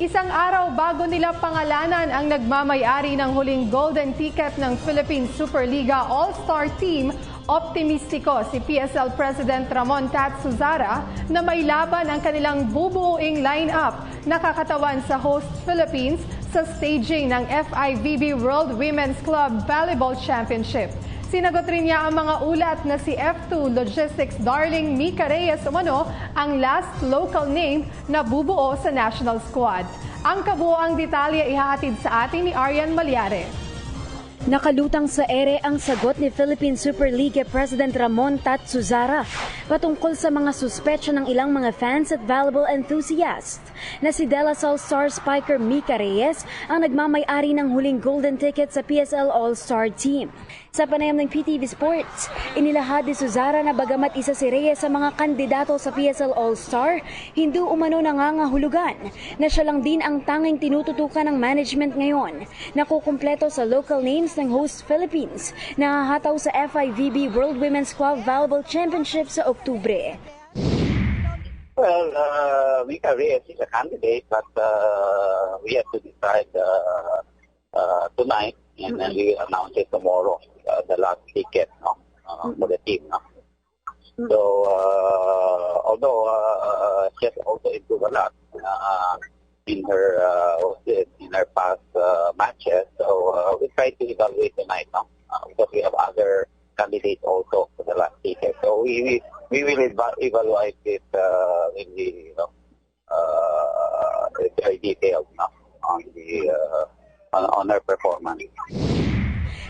Isang araw bago nila pangalanan ang nagmamay-ari ng huling golden ticket ng Philippine Superliga All-Star Team, optimistiko si PSL President Ramon Tat Suzara na may laban ang kanilang bubuuing line-up na kakatawan sa host Philippines sa staging ng FIVB World Women's Club Volleyball Championship. Sinagot rin niya ang mga ulat na si F2 Logistics darling Mika Reyes umano ang last local name na bubuo sa national squad. Ang kabuoang detalye ihahatid sa atin ni Arian Malyare. Nakalutang sa ere ang sagot ni Philippine Superliga President Ramon Tat Suzara patungkol sa mga suspetsya ng ilang mga fans at volleyball enthusiasts na si De La Salle star spiker Mika Reyes ang nagmamay-ari ng huling golden ticket sa PSL All-Star Team. Sa panayam ng PTV Sports, inilahad ni Suzara na bagamat isa si Reyes sa mga kandidato sa PSL All-Star, hindi umano nangangahulugan na siya lang din ang tanging tinututukan ng management ngayon na kukumpleto sa local names ng host Philippines na hahataw sa FIVB World Women's Club Volleyball Championship sa Oktubre. Well, Mika Reyes is a candidate, but we have to decide tonight, and then we will announce it tomorrow, the last ticket for the team. So, although she has also improved a lot in her past matches, so we try to evaluate tonight because we have other candidates also for the last ticket. So we will evaluate it in the very detailed on her performance.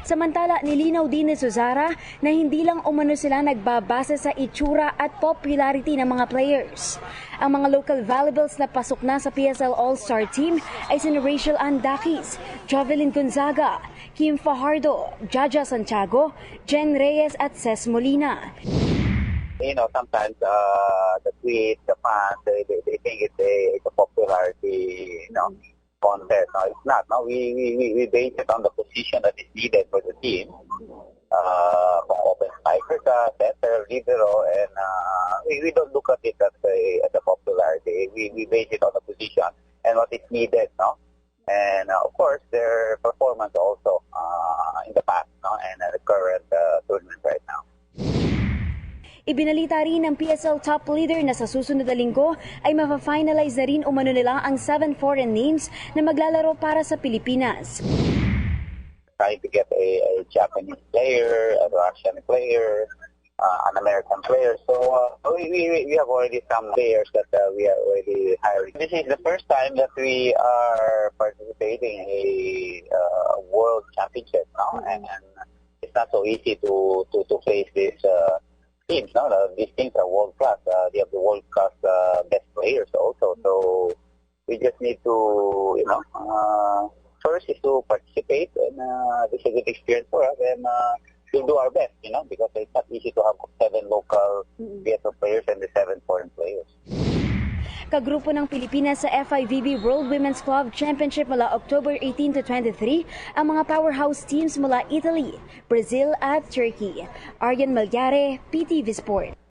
Samantala, nilinaw din ni Suzara na hindi lang umano sila nagbabase sa itsura at popularity ng mga players. Ang mga local volleyballs na pasok na sa PSL All-Star Team ay sina Rachel Andakis, Jovelyn Gonzaga, Kim Fajardo, Jaja Santiago, Jen Reyes at Ces Molina. You know, sometimes the tweets, the fans, they think it's a popularity, contest. No, it's not. No, we base it on the position that is needed for the team. From open spiker, center, libero, and we don't look at it as a popularity. We base it on the position and what is needed, and of course their performance also in the past, and the current tournament right now. Ibinalita rin ng PSL top leader na sa susunod na linggo ay mapafinalize na rin umano nila ang 7 foreign names na maglalaro para sa Pilipinas. Trying to get a Japanese player, a Russian player, an American player. So we have already some players that we are already hiring. This is the first time that we are participating in a world championship now, and it's not so easy to face this teams. These teams are world class. They have the world class best players also. So we just need to, first is to participate, and this is a good experience for us, and we'll do our best, because it's not easy to have 7 local PSL players and the 7 foreign players. Kagrupo ng Pilipinas sa FIVB World Women's Club Championship mula October 18 to 23 ang mga powerhouse teams mula Italy, Brazil at Turkey. Arian Malyare, PTV Sport.